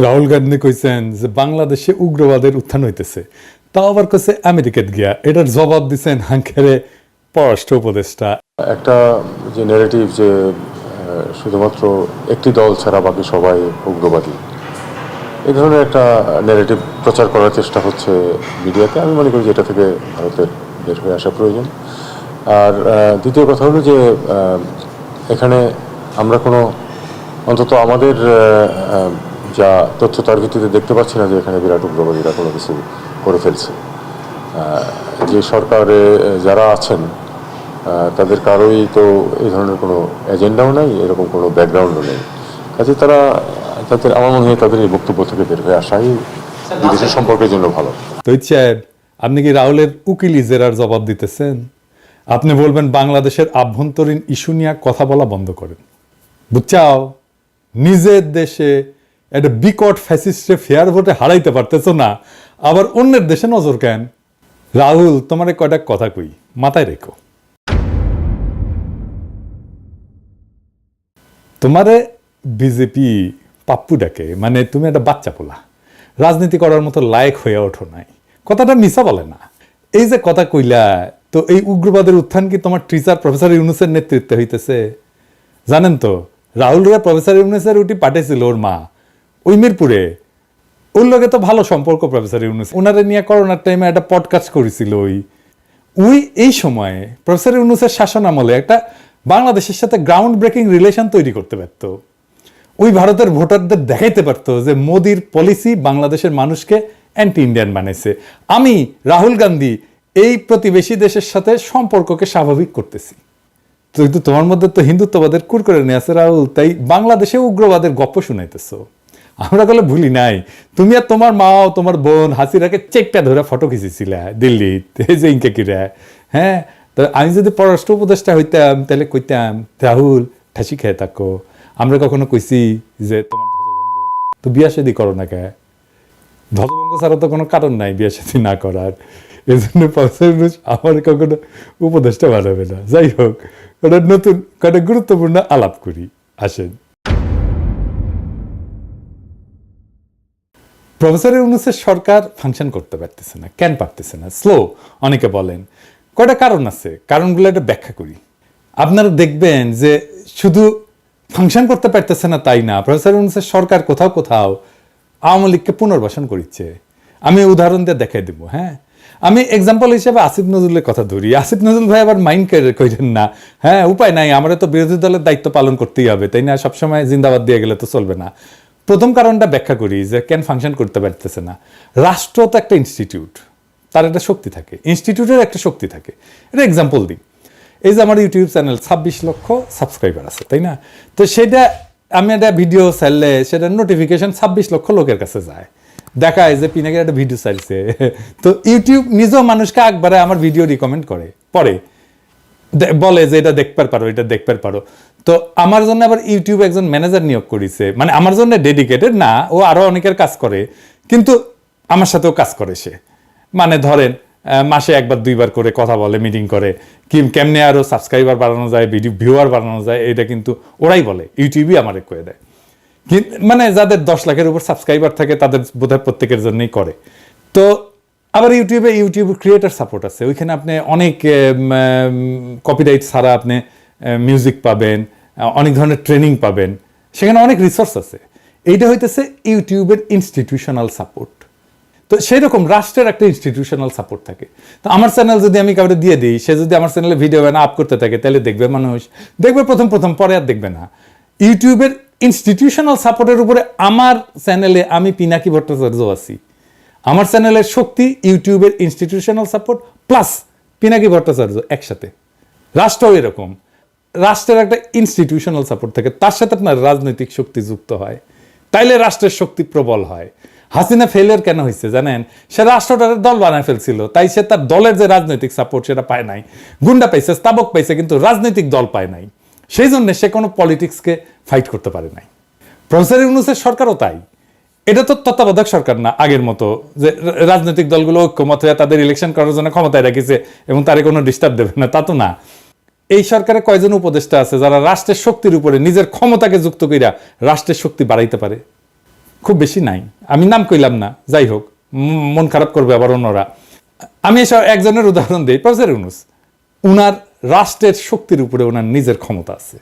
রাহুল গান্ধী কইছেন যে বাংলাদেশে উগ্রবাদের উত্থান হইতেছে, তাও আবার কইছে আমেরিকাত গিয়া। এটার জবাব দিচ্ছেন হাঙ্কেরে পররাষ্ট্র উপদেষ্টা। একটা যে ন্যারেটিভ যে শুধুমাত্র একটি দল ছাড়া বাকি সবাই উগ্রবাদী, এই ধরনের একটা ন্যারেটিভ প্রচার করার চেষ্টা হচ্ছে মিডিয়াতে। আমি মনে করি যে এটা থেকে ভারতের বের হয়ে আসা প্রয়োজন। আর দ্বিতীয় কথা হলো যে এখানে আমরা কোনো, অন্তত আমাদের যা তথ্য তার ভিত্তিতে দেখতে পাচ্ছি না যে এখানে বিরাট উগ্রবাদীরা কোনো কিছু করে ফেলছে। যে সরকারে যারা আছেন তাদের কারোই তো এই ধরনের কোনো এজেন্ডাও নাই, এরকম কোনো ব্যাকগ্রাউন্ডও নেই। কাজে তাদের আমার মনে হয় তাদের এই বক্তব্য থেকে বের হয়ে আসাই বিদেশের সম্পর্কের জন্য ভালো। তো আপনি কি রাহুলের উকিলি জেরার জবাব দিতেছেন? আপনি বলবেন বাংলাদেশের আভ্যন্তরীণ ইস্যু নিয়ে কথা বলা বন্ধ করেন। বুঝছাও, নিজের দেশে একটা বিকট ফ্যাসিস্টে ফেয়ার ভোটে হারাইতে পারতেছো না, আবার অন্যের দেশে নজর কেন? রাহুল, তোমারে কয়টা কথা কই, মাথায় রেখো। তোমারে বিজেপি পাপ্পু ডাকে, মানে তুমি একটা বাচ্চা পোলা, রাজনীতি করার মতো লায়ক হয়ে ওঠো নাই। কথাটা মিছা বলে না। এই যে কথা কইলা, তো এই উগ্রবাদের উত্থান কি তোমার টিচার প্রফেসর ইউনুসের নেতৃত্বে হইতেছে? জানেন তো, রাহুল রিয়া প্রফেসর ইউনুসের উটি পাঠাইছিল ওর মা ওই মিরপুরে। ওর লগে তো ভালো সম্পর্ক প্রফেসর ইউনুস। ওনারে নিয়ে করোনার টাইমে একটা পডকাস্ট করেছিল। ওই এই সময়ে প্রফেসর ইউনুসের শাসন আমলে একটা বাংলাদেশের সাথে গ্রাউন্ড ব্রেকিং রিলেশন তৈরি করতে পারত। ওই ভারতের ভোটারদের দেখাইতে পারতো যে মোদির পলিসি বাংলাদেশের মানুষকে অ্যান্টি ইন্ডিয়ান বানাইছে। আমি রাহুল গান্ধী এই প্রতিবেশী দেশের সাথে সম্পর্ককে স্বাভাবিক করতেছি। কিন্তু তোমার মধ্যে তো হিন্দুত্ববাদের কুর করে নিয়ে আছে রাহুল, তাই বাংলাদেশে উগ্রবাদের গপ্প শুনাইতেছ। আমরা গেলে ভুলি নাই, তুমি আর তোমার মাও তোমার বোন হাসিরাকে চেকটা ধরে ফটো খিচেছিলা দিল্লিতে, যে ইনকে কিরা। হ্যাঁ, তো আমি যদি পররাষ্ট্র উপদেষ্টা হইতাম তাহলে কইতাম, রাহুল ঠাসি খেয়ে থাকো। আমরা কখনো কইছি যে তোমার ধ্বজভঙ্গ, তো বিয়া শাদী করো না কে? ধ্বজভঙ্গ ছাড়া তো কোনো কারণ নাই বিয়া শাদী না করার। এই জন্য আমার কখনো উপদেষ্টা বানাবে না। যাই হোক, ওটা নতুন কয়েকটা গুরুত্বপূর্ণ আলাপ করি, আসেন। প্রফেসর ইউনূসের সরকার ফাংশন করতে পারতেছে না। কেন পারতেছে না? স্লো অনেকে বলেন। কয়টা কারণ আছে, কারণগুলো একটা ব্যাখ্যা করি। আপনারা দেখবেন যে শুধু ফাংশন করতে পারতেছে না তাই না, প্রফেসর ইউনূসের সরকার কোথাও কোথাও আওয়ামী লীগকে পুনর্বাসন করিচ্ছে। আমি উদাহরণ দিয়ে দেখাই দেবো। হ্যাঁ, আমি এক্সাম্পল হিসেবে আসিফ নজরুলের কথা ধরি। আসিফ নজরুল ভাই আবার মাইন্ড করেন না। হ্যাঁ, উপায় নাই, আমরা তো বিরোধী দলের দায়িত্ব পালন করতেই হবে, তাই না? সবসময় জিন্দাবাদ দিয়ে গেলে তো চলবে না। প্রথম কারণটা ব্যাখ্যা করি যে কেন ফাংশন করতে পারতেছে না। রাষ্ট্র তো একটা ইনস্টিটিউট, তার একটা শক্তি থাকে, ইনস্টিটিউটের একটা শক্তি থাকে। এটা এক্সাম্পল দিই। এই যে আমার ইউটিউব চ্যানেল 26 লক্ষ সাবস্ক্রাইবার আছে, তাই না? তো সেটা আমি একটা ভিডিও চাইলে সেটা নোটিফিকেশন 26 লক্ষ লোকের কাছে যায়, দেখায় যে পিনাকির একটা ভিডিও চাইছে। তো ইউটিউব নিজেও মানুষকে একবারে আমার ভিডিও রিকমেন্ড করে, পরে বলে যে এটা দেখতে পারো, এটা দেখতে পারো। তো আমার জন্য আবার ইউটিউব একজন ম্যানেজার নিয়োগ করেছে, মানে আমার জন্য ডেডিকেটেড না, ও আরো অনেকের কাজ করে, কিন্তু আমার সাথেও কাজ করে সে। মানে ধরেন মাসে একবার দুইবার করে কথা বলে, মিটিং করে, কেমনে আরো সাবস্ক্রাইবার বাড়ানো যায়, ভিডিও ভিউয়ার বাড়ানো যায়, এটা কিন্তু ওরাই বলে, ইউটিউবই আমার কয়ে দেয়। মানে যাদের 10 লাখের উপর সাবস্ক্রাইবার থাকে তাদের বোধহয় প্রত্যেকের জন্যই করে। তো আবার ইউটিউব ক্রিয়েটার সাপোর্ট আছে, ওইখানে আপনি অনেক কপিরাইট ছাড়া আপনি মিউজিক পাবেন, অনেক ধরনের ট্রেনিং পাবেন, সেখানে অনেক রিসোর্স আছে। এইটা হইতেছে ইউটিউবের ইনস্টিটিউশনাল সাপোর্ট। তো সেই রকম রাষ্ট্রের একটা ইনস্টিটিউশনাল সাপোর্ট থাকে। তো আমার চ্যানেল যদি আমি কাউকে দিয়ে দিই, সে যদি আমার চ্যানেলে ভিডিও বানা আপ করতে থাকে, তাহলে দেখবে মানুষ, দেখবে প্রথম পরে আর দেখবে না। ইউটিউবের ইনস্টিটিউশনাল সাপোর্টের উপরে আমার চ্যানেলে আমি পিনাকি ভট্টাচার্য আছি। আমার চ্যানেলের শক্তি ইউটিউবের institutional support plus Pinaki Bhattacharya একসাথে। রাষ্ট্রও এরকম, রাষ্ট্রের একটা ইনস্টিটিউশনাল সাপোর্ট থাকে, তার সাথে আপনার রাজনৈতিক শক্তি যুক্ত হয়, তাইলে রাষ্ট্রের শক্তি প্রবল হয়। হাসিনা ফেলিয়ার কেন হয়েছে জানেন? সে রাষ্ট্রটার দল বানায় ফেলছিল, তাই সে তার দলের যে রাজনৈতিক সাপোর্ট সেটা পায় নাই। গুন্ডা পাইছে, স্তাবক পাইছে, কিন্তু রাজনৈতিক দল পায় নাই। সেই জন্য সে কোনো পলিটিক্সকে ফাইট করতে পারে নাই। প্রফেসর ইউনূসের সরকারও তাই। এটা তো তত্ত্বাবধায়ক সরকার না আগের মতো যে রাজনৈতিক দলগুলো ঐক্যমত হয়ে তাদের ইলেকশন করার জন্য ক্ষমতায় রেখেছে এবং তারে কোনো ডিস্টার্ব দেবে না, তা তো না। এই সরকারে কয়জন উপদেষ্টা আছে যারা রাষ্ট্রের শক্তির উপরে নিজের ক্ষমতাকে যুক্ত কইরা রাষ্ট্রের শক্তি বাড়াইতে পারে? খুব বেশি নাই, আমি নাম কইলাম না, যাই হোক, মন খারাপ করবে আবার অন্যরা। আমি এসব একজনের উদাহরণ দিই, প্রফেসর ইউনূস। উনার রাষ্ট্রের শক্তির উপরে ওনার নিজের ক্ষমতা আছে,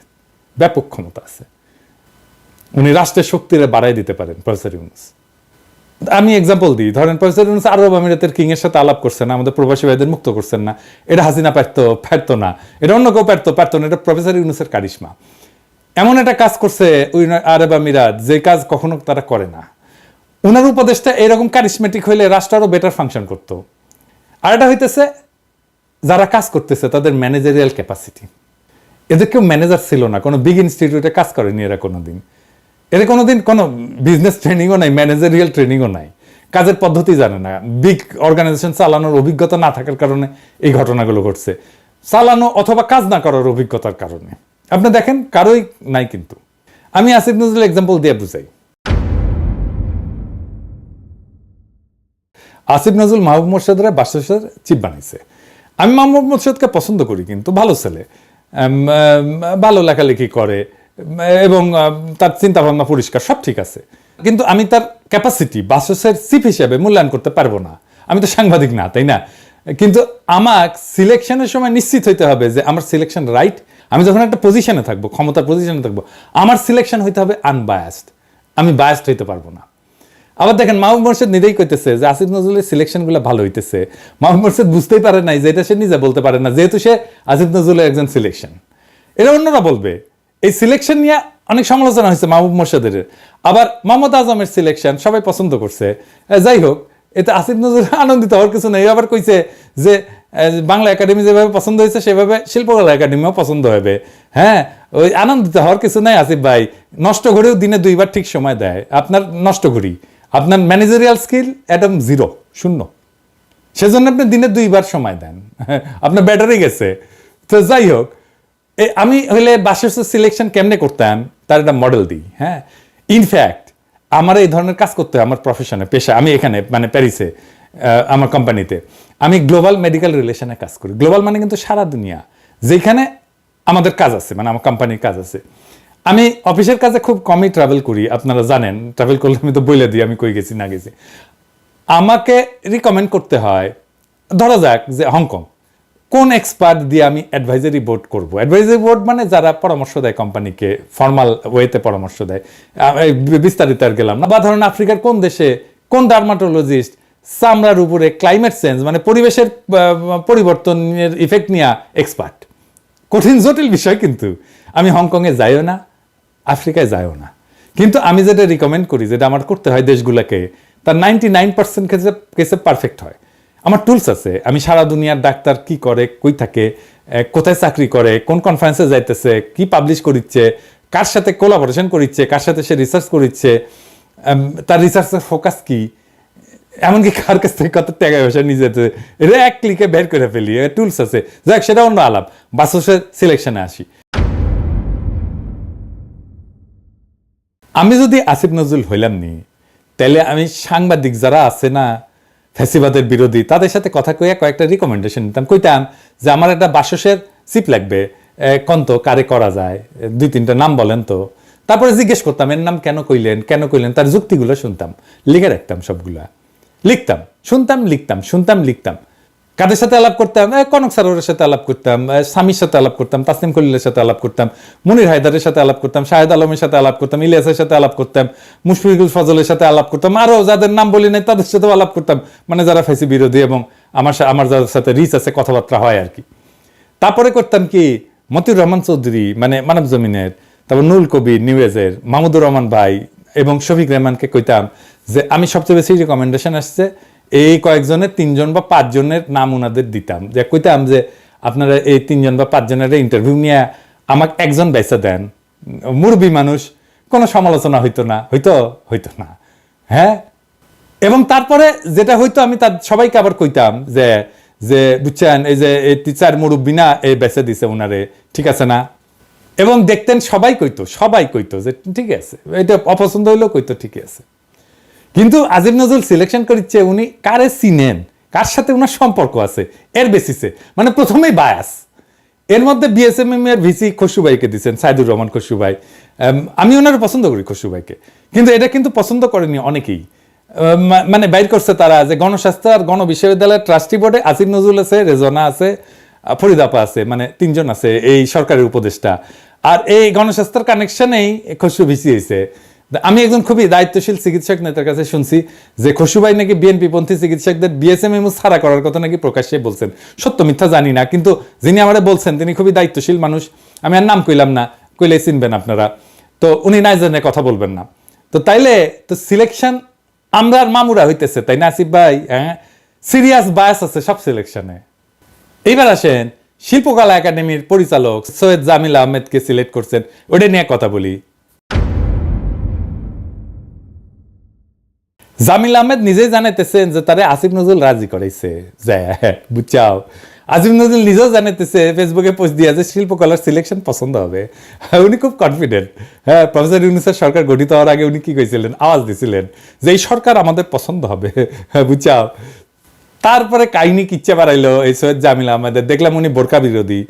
ব্যাপক ক্ষমতা আছে, উনি রাষ্ট্রের শক্তিরে বাড়াই দিতে পারেন প্রফেসর ইউনূস। আমি এক্সাম্পল দিই, ধরেন প্রফেসর ইউনূস আরব আমিরাতের কিং এর সাথে আলাপ করছেন না, আমাদের প্রবাসী ভাইদের মুক্ত করছেন না, এটা হাসিনা পারতো না, এটা অন্য কেউ পারতো না, এটা প্রফেসর ইউনূসের কারিশমা। এমন একটা কাজ করছে ওই আরব আমিরাত, যে কাজ কখনো তারা করে না। উনার উপদেশটা এরকম কারিশমেটিক হইলে রাষ্ট্র আরো বেটার ফাংশন করতো। আর এটা হইতেছে যারা কাজ করতেছে তাদের ম্যানেজারিয়াল ক্যাপাসিটি। এদের কেউ ম্যানেজার ছিল না, কোনো বিগ ইনস্টিটিউটে কাজ করেনি এরা কোনোদিন, এদের কোনোদিন কোনো বিজনেস ট্রেনিংও নাই, ম্যানেজারিয়াল ট্রেনিংও নাই, কাজের পদ্ধতি জানে না, বিগ অর্গানাইজেশন চালানোর অভিজ্ঞতা না থাকার কারণে এই ঘটনাগুলো ঘটছে, চালানো অথবা কাজ না করার অভিজ্ঞতার কারণে। আপনি দেখেন কারোই নাই। কিন্তু আমি আসিফ নজরুল এক্সাম্পল দিয়ে বুঝাই। আসিফ নজরুল মাহবুব মোর্শেদের বাসার চিফ বানিয়েছে। আমি মাহবুব মোর্শেদকে পছন্দ করি, কিন্তু ভালো ছেলে, ভালো লেখালেখি করে এবং তার চিন্তা ভাবনা পরিষ্কার, সব ঠিক আছে। কিন্তু আমি তার ক্যাপাসিটি বাসসের চিফ হিসেবে মূল্যায়ন করতে পারবো না, আমি তো সাংবাদিক না, তাই না? কিন্তু আমার সিলেকশনের সময় নিশ্চিত হইতে হবে যে আমার সিলেকশন রাইট। আমি যখন একটা পজিশনে থাকবো, ক্ষমতার পজিশনে থাকবো, আমার সিলেকশন হইতে হবে আনবায়াসড, আমি বায়াসড হইতে পারবো না। আবার দেখেন মাহবুব মোর্শেদ নিজেই কইতেছে যে আসিফ নজরুলের সিলেকশনগুলো ভালো হইতেছে। মাহবুব মোর্শেদ বুঝতেই পারে নাই যে এটা সে নিজে বলতে পারে না, যেহেতু সে আসিফ নজরুলের একজন সিলেকশন। এটা অন্যরা বলবে। এই সিলেকশন নিয়ে অনেক সমালোচনা হয়েছে মাহবুব মোর্শেদের। আবার মোহাম্মদ আজমের সিলেকশন সবাই পছন্দ করছে। যাই হোক, এতে আসিফ নজরুল আনন্দিত হওয়ার কিছু নেই। আবার কইছে যে বাংলা একাডেমি যেভাবে পছন্দ হয়েছে সেভাবে শিল্পকলা একাডেমিও পছন্দ হবে। হ্যাঁ, ওই আনন্দিত হওয়ার কিছু নাই। আসিফ ভাই নষ্ট ঘড়িও দিনে 2 বার ঠিক সময় দেয়। আপনার নষ্ট ঘড়ি, আপনার ম্যানেজারিয়াল স্কিল একদম 0, 0, সেজন্য আপনি দিনে 2 বার সময় দেন, আপনার ব্যাটারি গেছে। তো যাই হোক, আমি হইলে বাসের সিলেকশন কেমনে করতাম তার একটা মডেল দিই। হ্যাঁ, ইনফ্যাক্ট আমার এই ধরনের কাজ করতে হয় আমার প্রফেশনে, পেশা। আমি এখানে মানে প্যারিসে আমার কোম্পানিতে আমি গ্লোবাল মেডিকেল রিলেশনে কাজ করি। গ্লোবাল মানে কিন্তু সারা দুনিয়া, যেখানে আমাদের কাজ আছে, মানে আমার কোম্পানির কাজ আছে। আমি অফিসের কাজে খুব কমই ট্রাভেল করি, আপনারা জানেন। ট্রাভেল করলে আমি তো বলে দিই আমি কই গেছি না গেছি। আমাকে রিকমেন্ড করতে হয়, ধরা যাক যে হংকং, কোন এক্সপার্ট দিয়ে আমি অ্যাডভাইজারি বোর্ড করব। অ্যাডভাইজারি বোর্ড মানে যারা পরামর্শ দেয় কোম্পানিকে, ফর্মাল ওয়েতে পরামর্শ দেয়, বিস্তারিত আর গেলাম না। বা ধরুন আফ্রিকার কোন দেশে কোন ডার্মাটোলজিস্ট চামড়ার উপরে ক্লাইমেট চেঞ্জ মানে পরিবেশের পরিবর্তনের ইফেক্ট নিয়ে এক্সপার্ট। কঠিন জটিল বিষয়, কিন্তু আমি হংকংয়ে যাইও না, আফ্রিকায় যাইও না। কিন্তু আমি যেটা রিকমেন্ড করি, যেটা আমার করতে হয় দেশগুলোকে, তার 99% কেসে পারফেক্ট হয়। আমার টুলস আছে, আমি সারা দুনিয়ার ডাক্তার কি করে, কই থাকে, কোথায় চাকরি করে, কোন কনফারেন্সে যাইতেছে, কি পাবলিশ করিচ্ছে, কার সাথে কোলাবোরেশন করিচ্ছে, কার সাথে সে রিসার্চ করিচ্ছে, তার রিসার্চের ফোকাস কি, এমনকি কার কাছ থেকে কত টাকা পয়সা নিয়ে যেতে, এটা এক ক্লিকে বের করে ফেলি। টুলস আছে, যাক সেটা অন্য আলাপ। বাসসের সিলেকশনে আসি। আমি যদি আসিফ নজরুল হইলাম নি, তাহলে আমি সাংবাদিক যারা আছে না ফ্যাসিবাদের বিরোধী, তাদের সাথে কথা কইয়া কয়েকটা রিকমেন্ডেশন নিতাম। কইতাম যে আমার একটা বাসসের চিপ লাগবে, কোন তো কারে করা যায়, 2-3টা নাম বলেন তো। তারপরে জিজ্ঞেস করতাম এর নাম কেন কইলেন, তার যুক্তিগুলো শুনতাম, লিখে রাখতাম, সবগুলা লিখতাম, শুনতাম, লিখতাম। কাদের সাথে আলাপ করতাম? কনক সারোয়ারের সাথে আলাপ করতাম, স্বামীর সাথে আলাপ করতাম, তাসনিম খলিলের সাথে আলাপ করতাম, মনির হায়দারের সাথে আলাপ করতাম, শাহেদ আলমের সাথে আলাপ করতাম, ইলিয়াসের সাথে আলাপ করতাম, মুশফিকুল ফজলের সাথে আলাপ করতাম, আরো যাদের নাম বলি নাই তাদের সাথেও আলাপ করতাম, মানে যারা ফেসি বিরোধী এবং আমার যাদের সাথে রিচ আছে, কথাবার্তা হয় আর কি। তারপরে করতাম কি, মতিউর রহমান চৌধুরী মানে মানব জমিনের, তারপর নুরুল কবির নিউজের, মাহমুদুর রহমান ভাই এবং শফিক রেহমানকে কইতাম যে আমি সবচেয়ে বেশি রিকমেন্ডেশন আসছে এই কয়েকজনের 3জন বা 5 জনের নাম ওনাদের দিতাম, যে কইতাম যে আপনারা এই 3জন বা 5 জনের ইন্টারভিউ নিয়ে আমাকে একজন বেচা দেন, মুরব্বী মানুষ, কোনো সমালোচনা হইতো না। হ্যাঁ, এবং তারপরে যেটা হইতো আমি তার সবাইকে আবার কইতাম যে বুঝছেন, এই যে এই টিচার মুরব্বী না, এই বেচা দিছে ওনারে, ঠিক আছে না? এবং দেখতেন সবাই কইতো যে ঠিক আছে, এটা অপছন্দ হইলেও কইতো ঠিক আছে। কিন্তু আসিফ নজরুল সিলেকশন করিচ্ছে উনি কারে চিনেন, কার সাথে ওনার সম্পর্ক আছে, এর বেসিসে, মানে প্রথমেই বায়াস। এর মধ্যে বিএসএমএম এর ভিসি খসরু ভাইকে দিচ্ছেন, সাইদুর রহমান খসরু ভাই। আমি ওনারা পছন্দ করি খসরু ভাইকে, কিন্তু এটা কিন্তু পছন্দ করেনি অনেকেই। মানে বাইর করছে তারা যে গণস্বাস্থ্য আর গণ বিশ্ববিদ্যালয়ের ট্রাস্টি বোর্ডে আসিফ নজরুল আছে, রেজনা আছে, ফরিদাপা আছে, মানে 3 জন আছে এই সরকারের উপদেষ্টা। আর এই গণস্বাস্থ্যের কানেকশনেই খসরু ভিসি হয়েছে। আমি একজন খুবই দায়িত্বশীল চিকিৎসক নেতার কাছে শুনছি যে খসরু ভাই নাকি বিএনপি পন্থী চিকিৎসকদের বিএসএমএমও ছাড়া করার কথা নাকি প্রকাশ্যে বলছেন। সত্য মিথ্যা জানি না, কিন্তু যিনি আমারে বলছেন তিনি খুবই দায়িত্বশীল মানুষ। আমি আর নাম কইলাম না, কইলে চিনবেন আপনারা। তো উনি না জানে কথা বলবেন না। তো তাইলে তো সিলেকশন আমরা আর মামুরা হইতেছে, তাই না আসিফ ভাই? হ্যাঁ, সিরিয়াস বায়াস আছে সব সিলেকশনে। এইবার আসেন, শিল্পকলা একাডেমির পরিচালক সৈয়দ জামিল আহমেদকে সিলেক্ট করছেন, ওটা নিয়ে কথা বলি। জামিল আহমেদ নিজেই জানাইতেছেন যে তারে আসিফ নজরুল রাজি করাইছে, বুঝছাও। আসিফ নজরুল নিজেও জানাইতেছে, ফেসবুকে পোস্ট দিয়ে যে শিল্পকলার সিলেকশন পছন্দ হবে। উনি খুব কনফিডেন্ট। হ্যাঁ, প্রফেসর ইউনূসের সরকার গঠিত হওয়ার আগে উনি কি কইছিলেন, আওয়াজ দিছিলেন যে এই সরকার আমাদের পছন্দ হবে, বুঝছাও। তারপরে কাহিনী কিচ্ছা বাড়াইলো এই সৈয়দ জামিল আহমেদের, দেখলাম উনি বোরকা বিরোধী।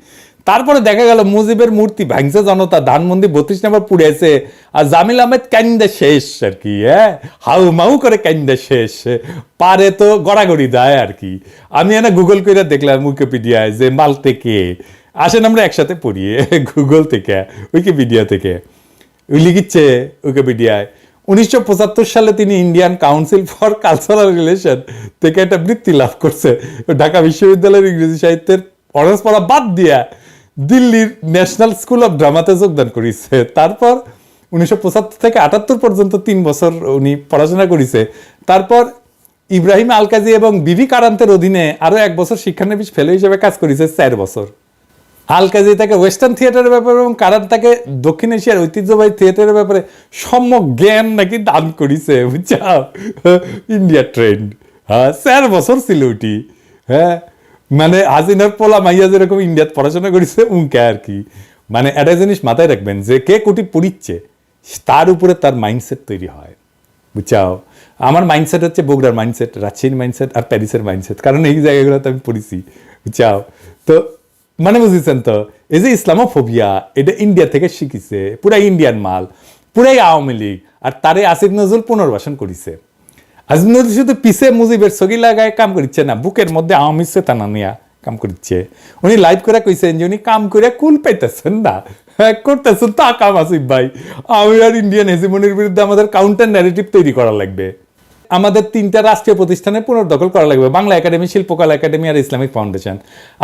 তারপরে দেখা গেল মুজিবের মূর্তি ভাঙছে জনতা, ধানমন্দি 32 নম্বর পুড়েছে, আর জামিল আহমেদ কান্দে শেষ আর কি। হ্যাঁ, হাউ মাউ করে কান্দে শেষ, পারে তো গড়াগড়ি দেয় আর কি। আমি এনে গুগল করে দেখলাম উইকিপিডিয়ায় যে মালতে কে। আসেন আমরা একসাথে পড়ি গুগল থেকে, উইকিপিডিয়া থেকে। লিখিচ্ছে উইকিপিডিয়ায় 1975 সালে তিনি Indian council for cultural relation থেকে একটা বৃত্তি লাভ করছে। ঢাকা বিশ্ববিদ্যালয়ের ইংরেজি সাহিত্যের অনার্স পড়া বাদ দিয়া দিল্লির ন্যাশনাল স্কুল অফ ড্রামাতে যোগদান করেছে। তারপর 1975 থেকে 78 পর্যন্ত 3 বছর উনি পড়াশোনা করেছে। তারপর ইব্রাহিম আলকাজি এবং বিবি কারান্তের অধীনে আরো 1 বছর শিক্ষানবিশ ফেলো হিসেবে কাজ করেছে 4 বছর। আলকাজি তাকে ওয়েস্টার্ন থিয়েটারের ব্যাপারে এবং কারান তাকে দক্ষিণ এশিয়ার ঐতিহ্যবাহী থিয়েটারের ব্যাপারে সম্যক জ্ঞান নাকি দান করেছে, বুঝছাও। ইন্ডিয়া ট্রেন্ড, হ্যাঁ 4 বছর ছিল ওটি। হ্যাঁ, মানে হাসিনার পোলা মাইয়া যেরকম ইন্ডিয়াত পড়াশোনা করেছে উনকে আর কি। মানে একটা জিনিস মাথায় রাখবেন যে কে কোটি পড়িচ্ছে তার উপরে তার মাইন্ডসেট তৈরি হয়, বুঝছাও। আমার মাইন্ডসেট হচ্ছে বগুড়ার মাইন্ডসেট, রাজশাহীর মাইন্ডসেট আর প্যারিসের মাইন্ডসেট, কারণ এই জায়গাগুলোতে আমি পড়েছি, বুঝছাও। তো মানে বুঝেছেন তো, এই যে ইসলামোফোবিয়া এটা ইন্ডিয়া থেকে শিখিছে, পুরাই ইন্ডিয়ান মাল, পুরাই আওয়ামী লীগ। আর তারে আসিফ নজরুল পুনর্বাসন করেছে। আসিফ নজরুল শুধু পিছে মুজিবের ছবি লাগায় কাম করছে না, বুকের মধ্যে আওয়ামী চেতনা নিয়ে কাম করছে। উনি লাইভ করে কইছেন যে উনি কাম করে কুল পাইতেছেন না, করতেছেন তা কাম। আসিফ ভাই, আমি আর ইন্ডিয়ান হেজিমনির বিরুদ্ধে আমাদের কাউন্টার ন্যারেটিভ তৈরি করা লাগবে। আমাদের 3টা রাষ্ট্রীয় প্রতিষ্ঠানে পুনর্দখল করা লাগবে, বাংলা একাডেমি, শিল্পকলা একাডেমি আর ইসলামিক ফাউন্ডেশন।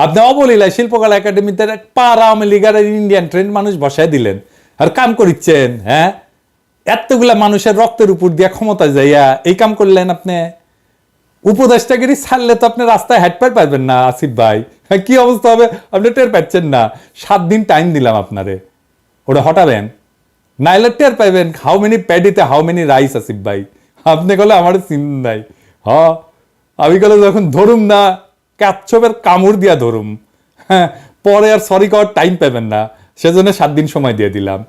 আপনি অবলীলায় শিল্পকলা একাডেমিতে পাড়া আওয়ামী লীগ আর ইন্ডিয়ান ট্রেন্ড মানুষ বসায় দিলেন আর কাম করিচ্ছেন। হ্যাঁ, এতগুলা মানুষের রক্তের উপর দিয়ে ক্ষমতা যাইয়া এই কাম করলেন আপনি। উপদেষ্টাগিরি ছাড়লে তো আপনি রাস্তায় হেঁটে পারবেন না আসিফ ভাই। হ্যাঁ, কি অবস্থা হবে আপনি টের পাচ্ছেন না। 7 দিন টাইম দিলাম আপনারে, ওটা হটাবেন, নাইলে টের পাইবেন হাউ মেনি প্যাডিতে হাউ মেনি রাইস। আসিফ ভাই, আপনি গেলে আমার চিন নাই। আমি গেলে যখন ধরুম না কাচ্ছপের কামড় দিয়া ধরুম, হ্যাঁ, পরে আর সরি করার টাইম পাবেন না, সেজন্য 7 দিন সময় দিয়ে দিলাম।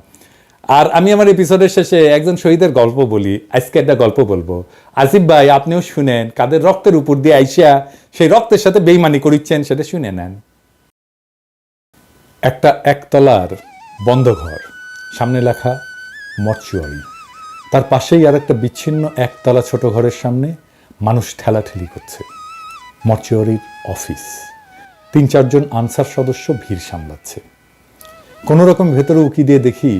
আর আমি আমার এপিসোডের শেষে একজন শহীদের গল্প বলি, আজকে একটা গল্প বলবো। আসিফ ভাই, আপনিও শুনেন, কাদের রক্তের উপর দিয়ে আইসা সেই রক্তের সাথে বেইমানি করিচ্ছেন সেটা শুনে নেন। একটা একতলার বন্ধ ঘর, সামনে লেখা মর্চুয়ারি। তার পাশেই আর একটা বিচ্ছিন্ন একতলা ছোট ঘরের সামনে মানুষ ঠেলাঠেলি করছে। মর্চুয়ারির অফিস, 3-4 জন আনসার সদস্য ভিড় সামলাচ্ছে। কোনো রকম ভেতরে উকি দিয়ে দেখি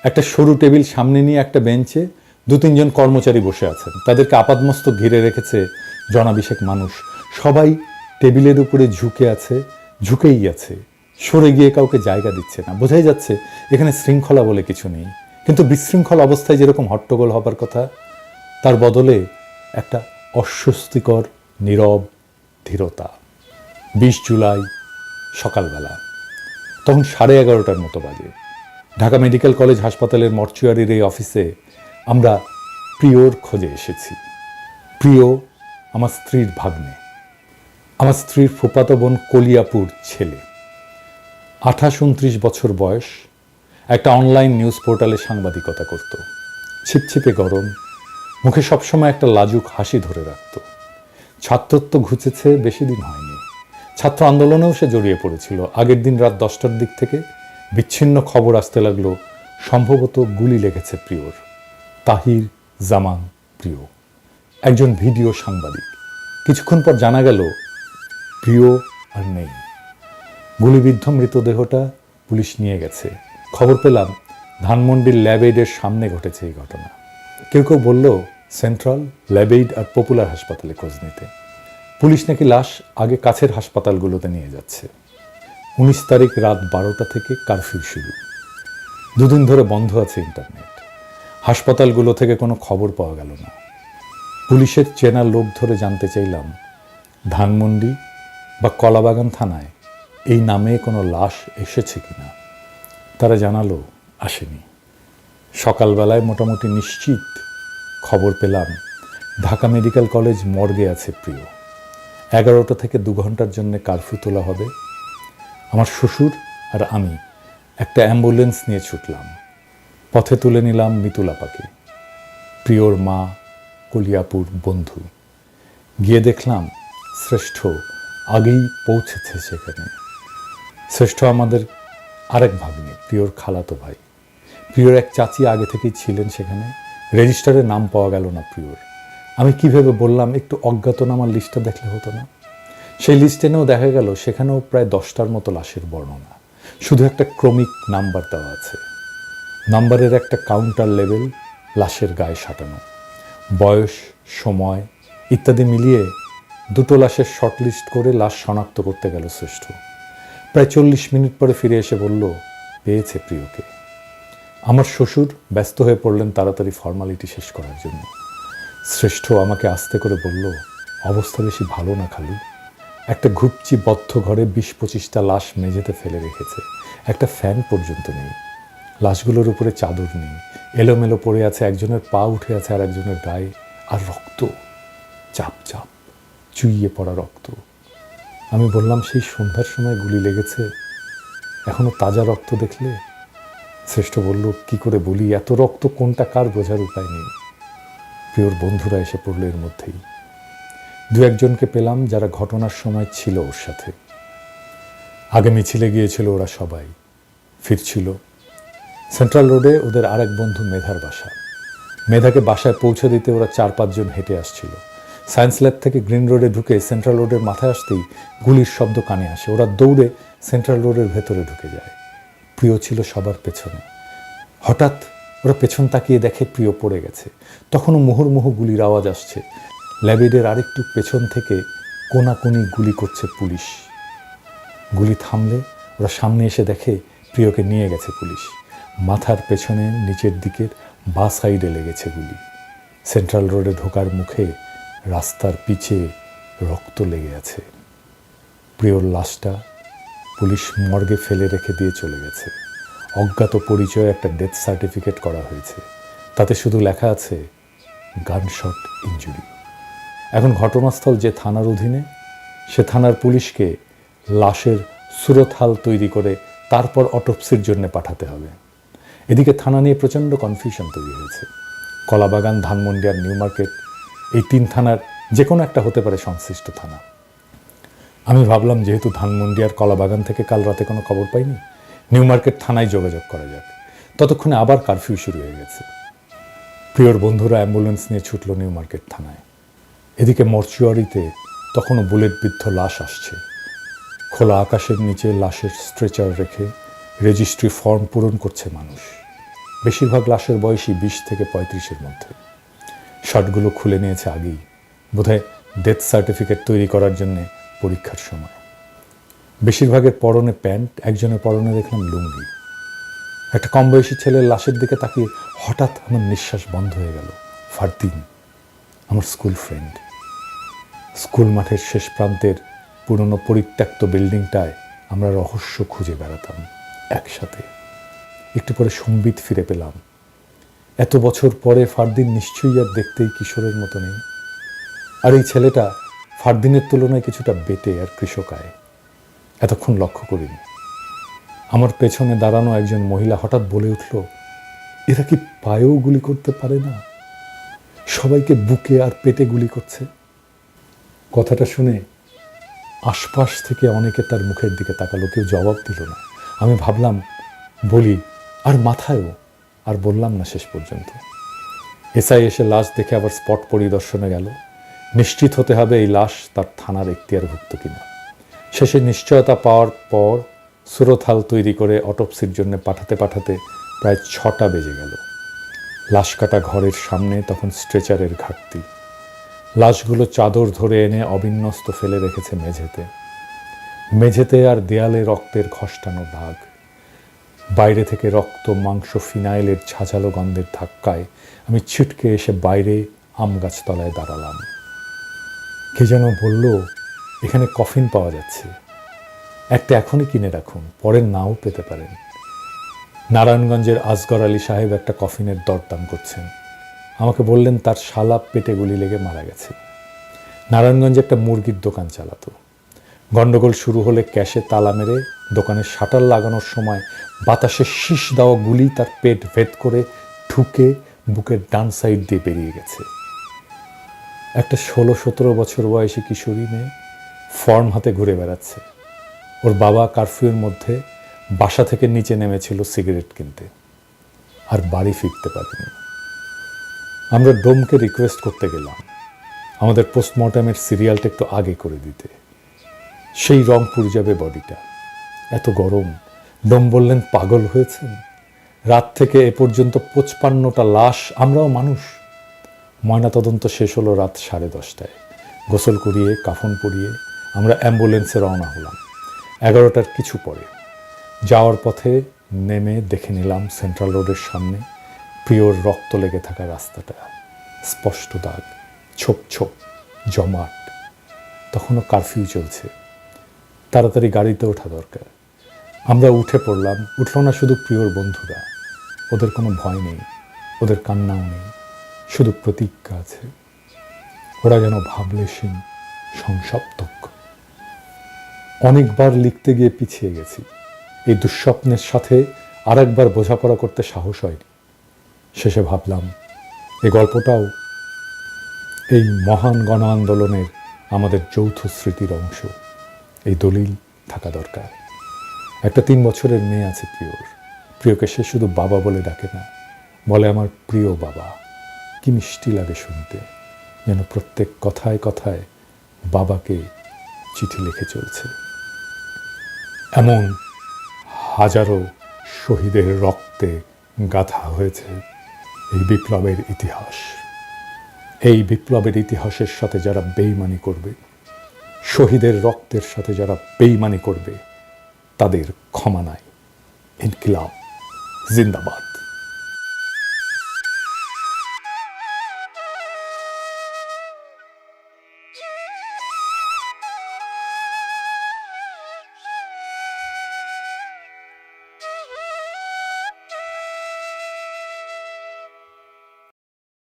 একটা সরু টেবিল সামনে নিয়ে একটা বেঞ্চে 2-3 জন কর্মচারী বসে আছেন। তাদেরকে আপাদমস্তক ঘিরে রেখেছে জনাবিশেক মানুষ। সবাই টেবিলের উপরে ঝুঁকে আছে, ঝুঁকেই আছে, সরে গিয়ে কাউকে জায়গা দিচ্ছে না। বোঝাই যাচ্ছে এখানে শৃঙ্খলা বলে কিছু নেই। কিন্তু বিশৃঙ্খল অবস্থায় যেরকম হট্টগোল হবার কথা, তার বদলে একটা অস্বস্তিকর নীরব ধীরতা। 20 জুলাই সকালবেলা, তখন 11:30টার মতো বাজে। ঢাকা মেডিকেল কলেজ হাসপাতালের মর্চুয়ারির এই অফিসে আমরা প্রিয়র খোঁজে এসেছি। প্রিয় আমার স্ত্রীর ভাগ্নে, আমার স্ত্রীর ফুফাতো বোন কলিয়াপুর ছেলে। 28-29 বছর বয়স, একটা অনলাইন নিউজ পোর্টালে সাংবাদিকতা করত। ছিপছিপে গরম, মুখে সবসময় একটা লাজুক হাসি ধরে রাখত। ছাত্রত্ব ঘুচেছে বেশি দিন হয়নি। ছাত্র আন্দোলনেও সে জড়িয়ে পড়েছিল। আগের দিন রাত 10টার দিক থেকে বিচ্ছিন্ন খবর আসতে লাগলো, সম্ভবত গুলি লেগেছে প্রিয়র। তাহির জামান প্রিয়, একজন ভিডিও সাংবাদিক। কিছুক্ষণ পর জানা গেল প্রিয় আর নেই। গুলিবিদ্ধ মৃতদেহটা পুলিশ নিয়ে গেছে। খবর পেলাম ধানমন্ডির ল্যাবএইডের সামনে ঘটেছে এই ঘটনা। কেউ কেউ বলল সেন্ট্রাল, ল্যাবএইড আর পপুলার হাসপাতালে খোঁজ নিতে। পুলিশ নাকি লাশ আগে কাছের হাসপাতালগুলোতে নিয়ে যাচ্ছে। 19 তারিখ রাত 12টা থেকে কারফিউ শুরু। দুদিন ধরে বন্ধ আছে ইন্টারনেট। হাসপাতালগুলো থেকে কোনো খবর পাওয়া গেল না। পুলিশের চেনা লোক ধরে জানতে চাইলাম ধানমন্ডি বা কলাবাগান থানায় এই নামে কোনো লাশ এসেছে কিনা। তারা জানালো আসেনি। সকালবেলায় মোটামুটি নিশ্চিত খবর পেলাম ঢাকা মেডিকেল কলেজ মর্গে আছে প্রিয়। 11টা থেকে 2 ঘন্টার জন্য কারফিউ তোলা হবে। আমার শ্বশুর আর আমি একটা অ্যাম্বুলেন্স নিয়ে ছুটলাম। পথে তুলে নিলাম মিতুলাপাকে, প্রিয়র মা, কলিয়াপুর বন্ধু। গিয়ে দেখলাম শ্রেষ্ঠ আগেই পৌঁছেছে সেখানে। শ্রেষ্ঠ আমাদের আরেক ভাগ্নে, প্রিয়র খালাতো ভাই। প্রিয়র এক চাচি আগে থেকেই ছিলেন সেখানে। রেজিস্টারে নাম পাওয়া গেল না প্রিয়র। আমি কিভাবে বললাম একটু অজ্ঞাতনামার লিস্টটা দেখলে হতো না। সেই লিস্ট এনেও দেখা গেল সেখানেও প্রায় 10টার মতো লাশের বর্ণনা, শুধু একটা ক্রমিক নাম্বার দেওয়া আছে। নাম্বারের একটা কাউন্টার লেভেল লাশের গায়ে সাঁটানো। বয়স, সময় ইত্যাদি মিলিয়ে 2টো লাশের শর্টলিস্ট করে লাশ শনাক্ত করতে গেল শ্রেষ্ঠ। প্রায় 40 মিনিট পরে ফিরে এসে বলল পেয়েছে প্রিয়কে। আমার শ্বশুর ব্যস্ত হয়ে পড়লেন তাড়াতাড়ি ফর্মালিটি শেষ করার জন্য। শ্রেষ্ঠ আমাকে আস্তে করে বলল অবস্থা বেশি ভালো না খালু। একটা ঘুপচি বদ্ধ ঘরে 20-25টা লাশ মেঝেতে ফেলে রেখেছে। একটা ফ্যান পর্যন্ত নেই। লাশগুলোর উপরে চাদর নেই, এলোমেলো পড়ে আছে। একজনের পা উঠে আছে আর একজনের গায়ে। আর রক্ত, চাপ চাপ চুইয়ে পড়া রক্ত। আমি বললাম সেই সন্ধ্যার সময় গুলি লেগেছে, এখনো তাজা রক্ত দেখলে? শ্রেষ্ঠ বলল কি করে বলি, এত রক্ত কোনটা কার বোঝার উপায় নেই। প্রিয়র বন্ধুরা এসে পড়ল এর মধ্যেই। 2-1জনকে পেলাম যারা ঘটনার সময় ছিল ওর সাথে। আগে মিছিলে গিয়েছিল ওরা সবাই, ফিরছিল। সেন্ট্রাল রোডে ওদের আরেক বন্ধু মেধার বাসা। মেধাকে বাসায় পৌঁছে দিতে ওরা 4-5 জন হেঁটে আসছিল। সায়েন্স ল্যাব থেকে গ্রিন রোডে ঢুকে সেন্ট্রাল রোডের মাথায় আসতেই গুলির শব্দ কানে আসে। ওরা দৌড়ে সেন্ট্রাল রোডের ভেতরে ঢুকে যায়। প্রিয় ছিল সবার পেছনে। হঠাৎ ওরা পেছন তাকিয়ে দেখে প্রিয় পড়ে গেছে। তখনও মুহুর্মুহু গুলির আওয়াজ আসছে। ল্যাবেডের আরেকটু পেছন থেকে কোনাকুনি গুলি করছে পুলিশ। গুলি থামলে ওরা সামনে এসে দেখে প্রিয়কে নিয়ে গেছে পুলিশ। মাথার পেছনে নিচের দিকের বাঁ সাইডে লেগেছে গুলি। সেন্ট্রাল রোডে ঢোকার মুখে রাস্তার পিছে রক্ত লেগে আছে। প্রিয়র লাশটা পুলিশ মর্গে ফেলে রেখে দিয়ে চলে গেছে। অজ্ঞাত পরিচয়ে একটা ডেথ সার্টিফিকেট করা হয়েছে। তাতে শুধু লেখা আছে গানশট ইনজুরি। এখন ঘটনাস্থল যে থানার অধীনে, সে থানার পুলিশকে লাশের সুরতহাল তৈরি করে তারপর অটোপসির জন্য পাঠাতে হবে। এদিকে থানা নিয়ে প্রচণ্ড কনফিউশন তৈরি হয়েছে। কলাবাগান, ধানমন্ডি আর নিউ মার্কেট, এই 3 থানার যে কোনো একটা হতে পারে সংশ্লিষ্ট থানা। আমি ভাবলাম যেহেতু ধানমন্ডি আর কলাবাগান থেকে কাল রাতে কোনো খবর পাইনি, নিউ মার্কেট থানায় যোগাযোগ করা যাক। ততক্ষণে আবার কারফিউ শুরু হয়ে গেছে। প্রিয়র বন্ধুরা অ্যাম্বুলেন্স নিয়ে ছুটল নিউ মার্কেট থানায়। এদিকে মর্চুয়ারিতে তখনও বুলেটবিদ্ধ লাশ আসছে। খোলা আকাশের নিচে লাশের স্ট্রেচার রেখে রেজিস্ট্রি ফর্ম পূরণ করছে মানুষ। বেশিরভাগ লাশের বয়সই 20 থেকে 35-এর মধ্যে। শার্টগুলো খুলে নিয়েছে আগেই, বোধহয় ডেথ সার্টিফিকেট তৈরি করার জন্য পরীক্ষার সময়। বেশিরভাগের পরনে প্যান্ট, একজনের পরনে দেখলাম লুঙ্গি। একটা কম বয়সী ছেলের লাশের দিকে তাকিয়ে হঠাৎ আমার নিঃশ্বাস বন্ধ হয়ে গেল। ফারদিন, আমার স্কুল ফ্রেন্ড। স্কুল মাঠের শেষ প্রান্তের পুরনো পরিত্যক্ত বিল্ডিংটায় আমরা রহস্য খুঁজে বেড়াতাম একসাথে। একটু পরে সম্বিত ফিরে পেলাম। এত বছর পরে ফারদিন নিশ্চয়ই আর দেখতেই কিশোরের মতো নেই। আর এই ছেলেটা ফারদিনের তুলনায় কিছুটা বেটে আর কৃষকায়। এতক্ষণ লক্ষ্য করিনি। আমার পেছনে দাঁড়ানো একজন মহিলা হঠাৎ বলে উঠল, এরা কি পায়েও গুলি করতে পারে না? সবাইকে বুকে আর পেটে গুলি করছে। কথাটা শুনে আশপাশ থেকে অনেকে তার মুখের দিকে তাকালো, কেউ জবাব দিল না। আমি ভাবলাম বলি, আর মাথায়ও, আর বললাম না শেষ পর্যন্ত। এসআই এসে লাশ দেখে আবার স্পট পরিদর্শনে গেল। নিশ্চিত হতে হবে এই লাশ তার থানার এখতিয়ারভুক্ত কিনা। শেষে নিশ্চয়তা পাওয়ার পর সুরতহাল তৈরি করে অটোপসির জন্য পাঠাতে পাঠাতে প্রায় 6টা বেজে গেল। লাশ কাটা ঘরের সামনে তখন স্ট্রেচারের ঘাটতি। লাশগুলো চাদর ধরে এনে অবিন্যস্ত ফেলে রেখেছে মেঝেতে। মেঝেতে আর দেয়ালে রক্তের খসটানো দাগ। বাইরে থেকে রক্ত, মাংস, ফিনাইলের ঝাঁঝালো গন্ধের ধাক্কায় আমি ছিটকে এসে বাইরে আম গাছতলায় দাঁড়ালাম। কে যেন বলল, এখানে কফিন পাওয়া যাচ্ছে, একটা এখনই কিনে রাখুন, পরে নাও পেতে পারেন। নারায়ণগঞ্জের আসগর আলী সাহেব একটা কফিনের দরদাম করছেন। আমাকে বললেন তার শালা পেটে গুলি লেগে মারা গেছে। নারায়ণগঞ্জে একটা মুরগির দোকান চালাতো। গন্ডগোল শুরু হলে ক্যাশে তালা মেরে দোকানের শাটার লাগানোর সময় বাতাসে শীষ দেওয়া গুলি তার পেট ভেদ করে ঢুকে বুকের ডান সাইড দিয়ে বেরিয়ে গেছে। একটা 16-17 বছর বয়সী কিশোরী মেয়ে ফর্ম হাতে ঘুরে বেড়াচ্ছে। ওর বাবা কারফিউর মধ্যে বাসা থেকে নিচে নেমেছিল সিগারেট কিনতে, আর বাড়ি ফিরতে পারেনি। আমরা ডোমকে রিকোয়েস্ট করতে গেলাম আমাদের পোস্টমর্টমের সিরিয়ালটা একটু আগে করে দিতে, সেই রংপুর যাবে বডিটা। এত গরম। ডোম বললেন, পাগল হয়েছেন? রাত থেকে এ পর্যন্ত 55টা লাশ, আমরাও মানুষ। ময়নাতদন্ত শেষ হলো রাত 10:30টায়। গোসল করিয়ে কাফন পরিয়ে আমরা অ্যাম্বুলেন্সে রওনা হলাম 11টার কিছু পরে। যাওয়ার পথে নেমে দেখে নিলাম সেন্ট্রাল রোডের সামনে প্রিয়র রক্ত লেগে থাকা রাস্তাটা, স্পষ্ট দাগ, ছোপ ছোপ, জমাট। তখনও কারফিউ চলছে, তাড়াতাড়ি গাড়িতে ওঠা দরকার। আমরা উঠে পড়লাম। উঠল না শুধু প্রিয়র বন্ধুরা, ওদের কোনো ভয় নেই, ওদের কান্নাও নেই, শুধু প্রতিজ্ঞা আছে। ওরা যেন ভাবলেশীন, সংসপ্তক। অনেকবার লিখতে গিয়ে পিছিয়ে গেছি। এই দুঃস্বপ্নের সাথে আরেকবার বোঝাপড়া করতে সাহস হয়নি। শেষে ভাবলাম এই গল্পটাও এই মহান গণ আন্দোলনের আমাদের যৌথ স্মৃতির অংশ। এই দলিল থাকা দরকার। একটা 3 বছরের মেয়ে আছে প্রিয়র। প্রিয়কে সে শুধু বাবা বলে ডাকে না, বলে আমার প্রিয় বাবা। কি মিষ্টি লাগে শুনতে, যেন প্রত্যেক কথায় কথায় বাবাকে চিঠি লিখে চলছে। এমন হাজারো শহীদের রক্তে গাঁথা হয়েছে এই বিপ্লবের ইতিহাস। এই বিপ্লবের ইতিহাসের সাথে যারা বেইমানি করবে, শহীদের রক্তের সাথে যারা বেইমানি করবে, তাদের ক্ষমা নাই। ইনকিলাব জিন্দাবাদ।